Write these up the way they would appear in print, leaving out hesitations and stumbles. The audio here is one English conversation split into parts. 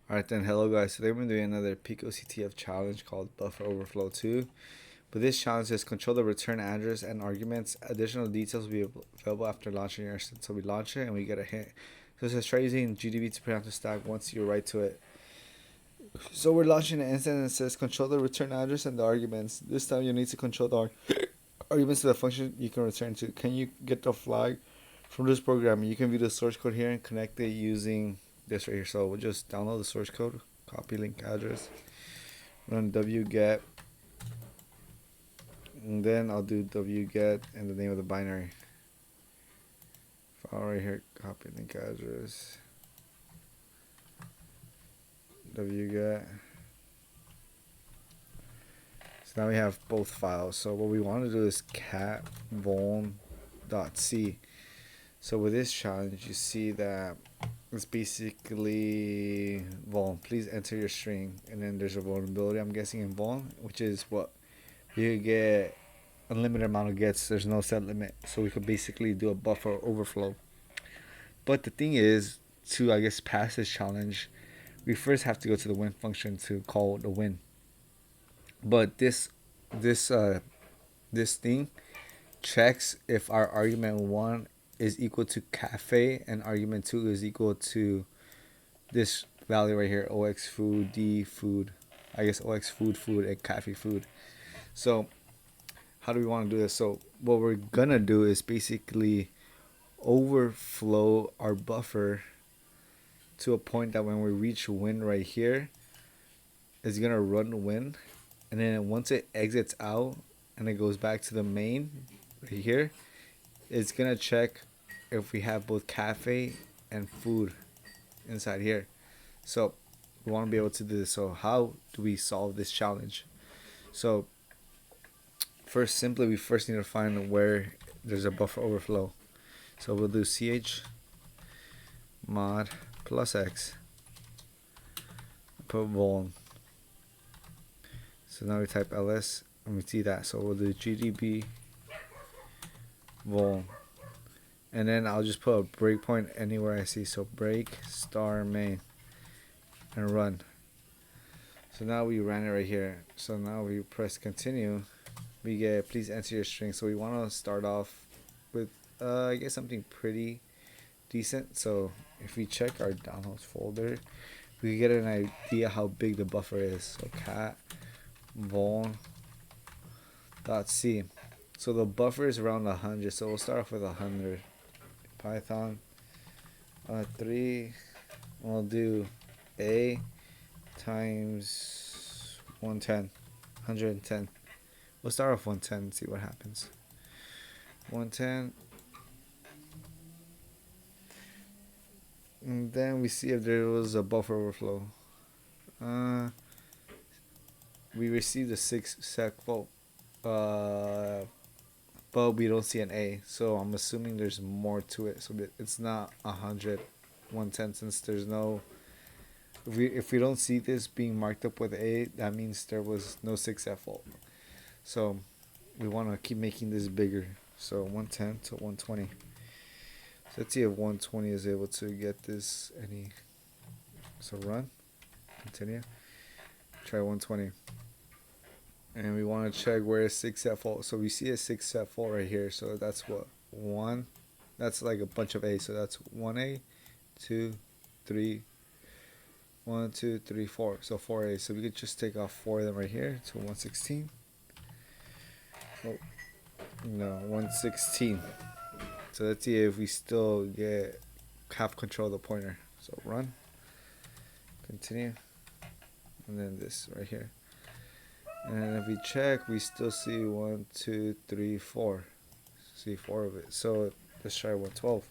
Alright then, hello guys. Today we're doing another PicoCTF challenge called Buffer Overflow 2. But this challenge is control the return address and arguments. Additional details will be available after launching your instance. So we launch it and we get a hint. So it says try using GDB to print out the stack once you write to it. So we're launching an instance and it says control the return address and the arguments. This time you need to control the arguments to the function you can return to. Can you get the flag from this program? You can view the source code here and connect it using this right here. So we'll just download the source code, copy link address, run wget, and then I'll do wget and the name of the binary file right here, copy link address, wget. So now we have both files. So what we want to do is cat vuln.c. So with this challenge, you see that it's basically vuln. Please enter your string, and then there's a vulnerability. I'm guessing in vuln, which is what you get unlimited amount of gets. There's no set limit, so we could basically do a buffer overflow. But the thing is, to I guess pass this challenge, we first have to go to the win function to call the win. But this thing checks if our argument 1 is equal to cafe and argument 2 is equal to this value right here, ox food, d food, I guess ox food, and cafe food. So how do we want to do this? So what we're gonna do is basically overflow our buffer to a point that when we reach win right here, it's gonna run win, and then once it exits out and it goes back to the main right here, it's gonna check if we have both cafe and food inside here. So we want to be able to do this. So how do we solve this challenge? So first, simply we first need to find where there's a buffer overflow. So we'll do ch mod plus x, put vuln. So now we type ls and we see that. So we'll do gdb vuln, and then I'll just put a breakpoint anywhere I see. So break star main and run. So now we ran it right here. So now we press continue. We get please enter your string. So we want to start off with I guess something pretty decent. So if we check our downloads folder, we get an idea how big the buffer is. So cat vuln.c. So the buffer is around 100. So we'll start off with 100. Python 3. We'll do a times 110. 110. We'll start off 110 and see what happens. 110. And then we see if there was a buffer overflow. We received a 6 sec volt, but we don't see an A, so I'm assuming there's more to it. So it's not 100, 110, since there's no. If we don't see this being marked up with A, that means there was no 6F fault. So we want to keep making this bigger. So 110 to 120. So let's see if 120 is able to get this any. So run, continue, try 120. And we want to check where is 6F fault. So we see a 6F fault right here. So that's what? 1. That's like a bunch of A. So that's 1A, 2, 3, 1, 2, 3, 4. So 4A. So we could just take off 4 of them right here to 116. Oh, no, 116. So let's see if we still get half control of the pointer. So run, continue, and then this right here. And if we check, we still see 1, 2, 3, 4. See 4 of it. So let's try 112.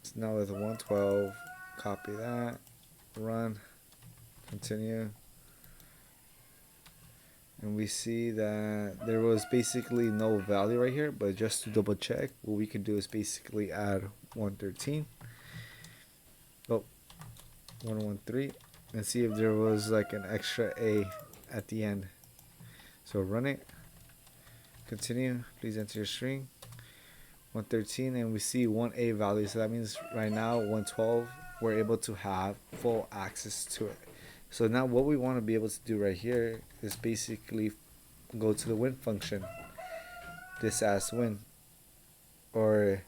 So now with 112, copy that, run, continue. And we see that there was basically no value right here, but just to double check, what we can do is basically add 113. Oh, 113, and see if there was like an extra A at the end. So run it, continue, please enter your string, 113, and we see 1A value. So that means right now 112 we're able to have full access to it. So now what we want to be able to do right here is basically go to the win function, this as win, or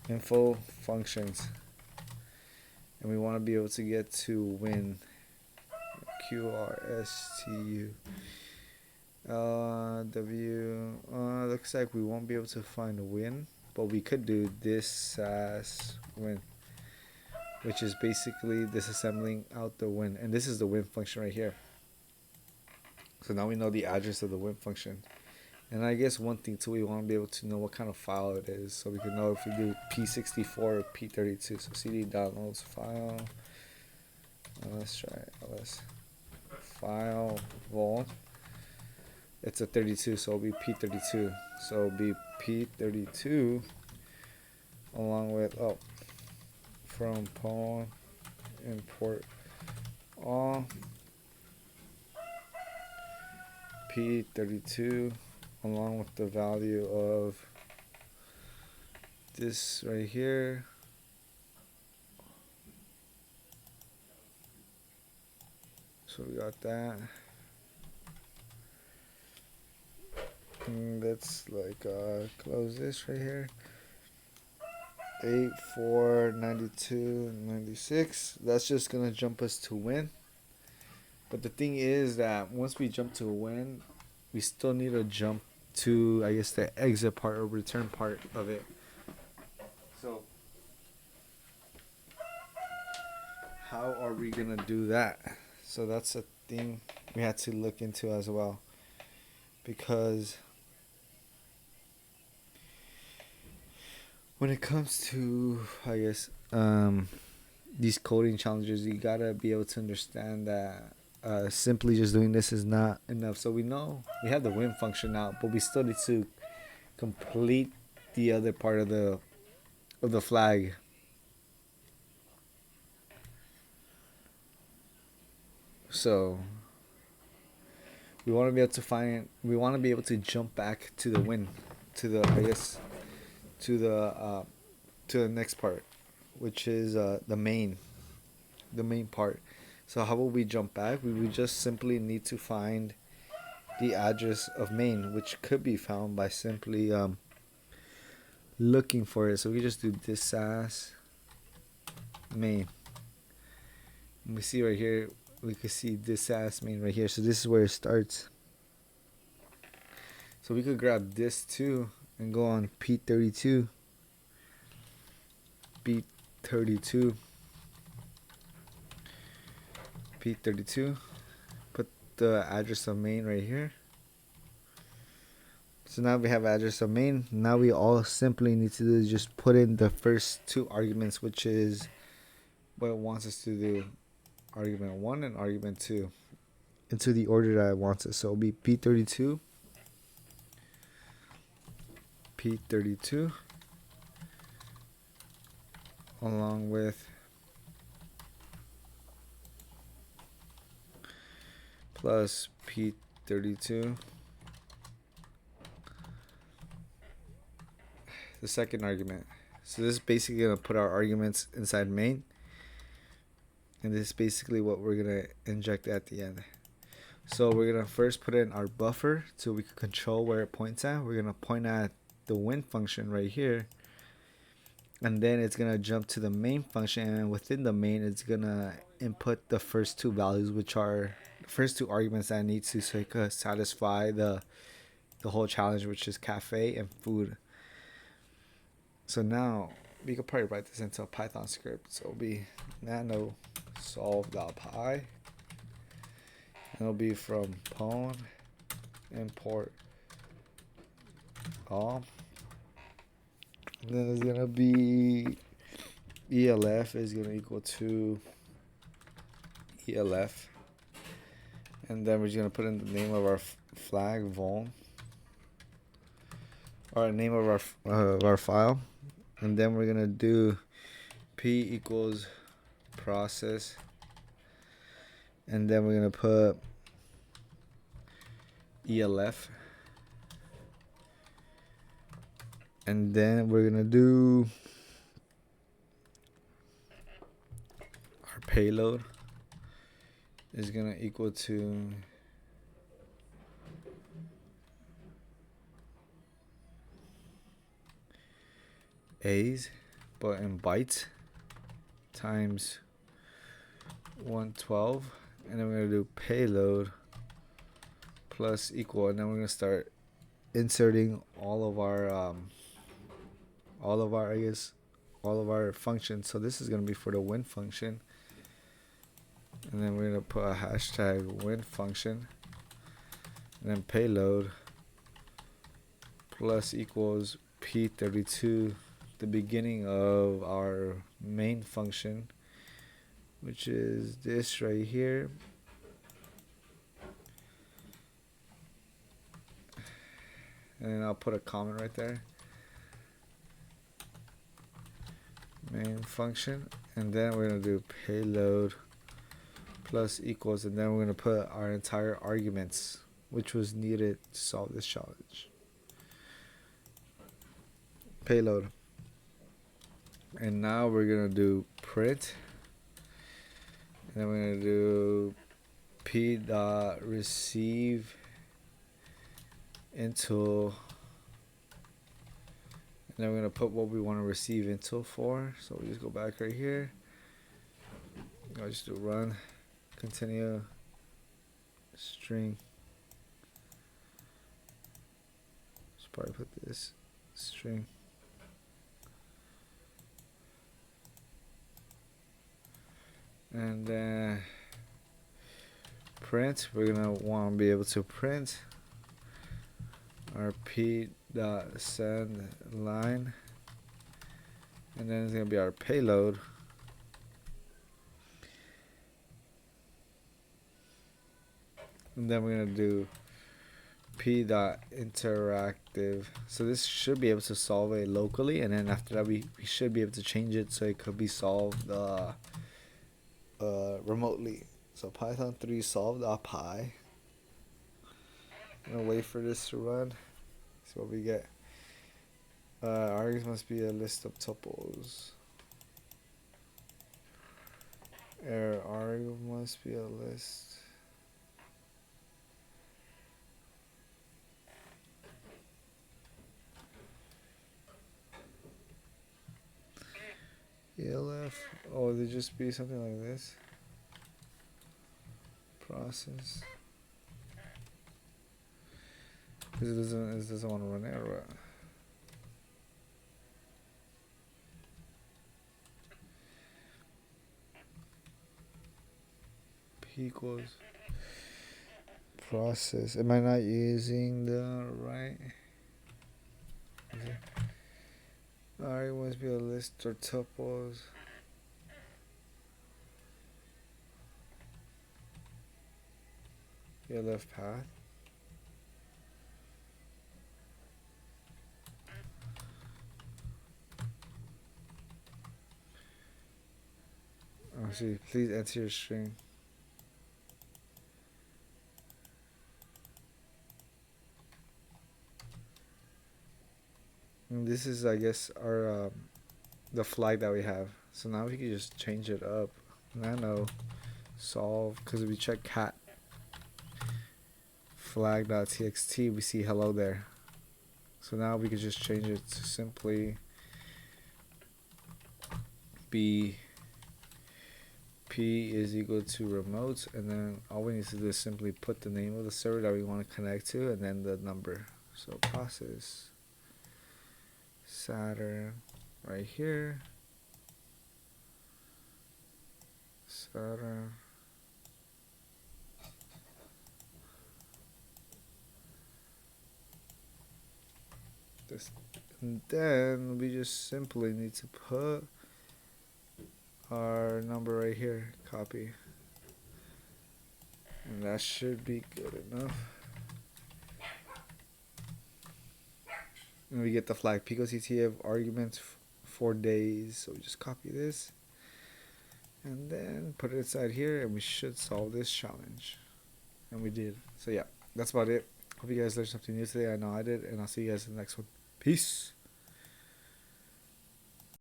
info functions, and we want to be able to get to win, QRSTU. Looks like we won't be able to find a win, but we could do this as win, which is basically disassembling out the win, and this is the win function right here. So now we know the address of the win function, and I guess one thing too, we want to be able to know what kind of file it is, so we can know if we do P64 or P32. So cd downloads file. Let's try it. Let's file vol. It's a 32, so it'll be P32. So it'll be P32 along with from pawn import all P32 along with the value of this right here. So we got that. And let's like close this right here. 8, 4, 92, 96. That's just gonna jump us to win. But the thing is that once we jump to a win, we still need to jump to, I guess, the exit part or return part of it. So how are we gonna do that? So that's a thing we had to look into as well, because when it comes to, I guess, these coding challenges, you gotta be able to understand that simply just doing this is not enough. So we know we have the win function now, but we still need to complete the other part of the flag. So we want to be able to jump back to the win, to the, I guess, to the next part, which is the main part. So how will we jump back? We would just simply need to find the address of main, which could be found by simply looking for it. So we just do this as main. And we see right here, we can see this as main right here. So this is where it starts. So we could grab this too and go on P32, P32, P32, put the address of main right here. So now we have address of main. Now we all simply need to do is just put in the first two arguments, which is what it wants us to do, argument 1 and argument 2, into the order that it wants it. So it'll be P32, P32, along with plus P32, the second argument. So this is basically going to put our arguments inside main, and this is basically what we're going to inject at the end. So we're going to first put in our buffer so we can control where it points at. We're going to point at the win function right here, and then it's going to jump to the main function, and within the main it's going to input the first two values, which are the first two arguments that I need to, so it could satisfy the whole challenge, which is cafe and food. So now we could probably write this into a Python script. So it'll be nano solve.py, and it'll be from pawn import all. And then it's gonna be ELF is gonna equal to ELF, and then we're just gonna put in the name of our flag vol, or name of our file, and then we're gonna do p equals process, and then we're gonna put ELF, and then we're gonna do payload is gonna equal to A's, but in bytes, times 112, and then we're gonna do payload plus equal, and then we're gonna start inserting all of our functions. So this is gonna be for the win function, and then we're gonna put a hashtag win function, and then payload plus equals p32, the beginning of our main function, which is this right here. And then I'll put a comment right there. Main function, and then we're gonna do payload plus equals, and then we're gonna put our entire arguments which was needed to solve this challenge. Payload. And now we're gonna do print, and then we're gonna do p.receive into, and then we're gonna put what we want to receive into for. So we just go back right here. I'll just do run, continue, string. Just probably put this string. And then print, we're gonna want to be able to print our p.send line, and then it's gonna be our payload, and then we're gonna do p.interactive. So this should be able to solve it locally, and then after that we should be able to change it so it could be solved remotely. So Python 3 solve.py. I'm gonna wait for this to run. See what we get. Args must be a list of tuples. Arg must be a list. ELF. Oh, they just be something like this. Process. Because it doesn't want to run it or what? P equals process. Am I not using the right? Alright, must be a list or tuples. Yeah, left path. Oh, see, please enter your string. And this is, I guess, our the flag that we have. So now we can just change it up. Nano solve, because if we check cat flag.txt, we see hello there. So now we can just change it to simply be p is equal to remote, and then all we need to do is simply put the name of the server that we want to connect to, and then the number. So process Saturn right here. Saturn. This, and then we just simply need to put our number right here, copy, and that should be good enough. And we get the flag PicoCTF arguments 4 days. So we just copy this and then put it inside here, and we should solve this challenge. And we did. So yeah, that's about it. Hope you guys learned something new today. I know I did, and I'll see you guys in the next one. Peace.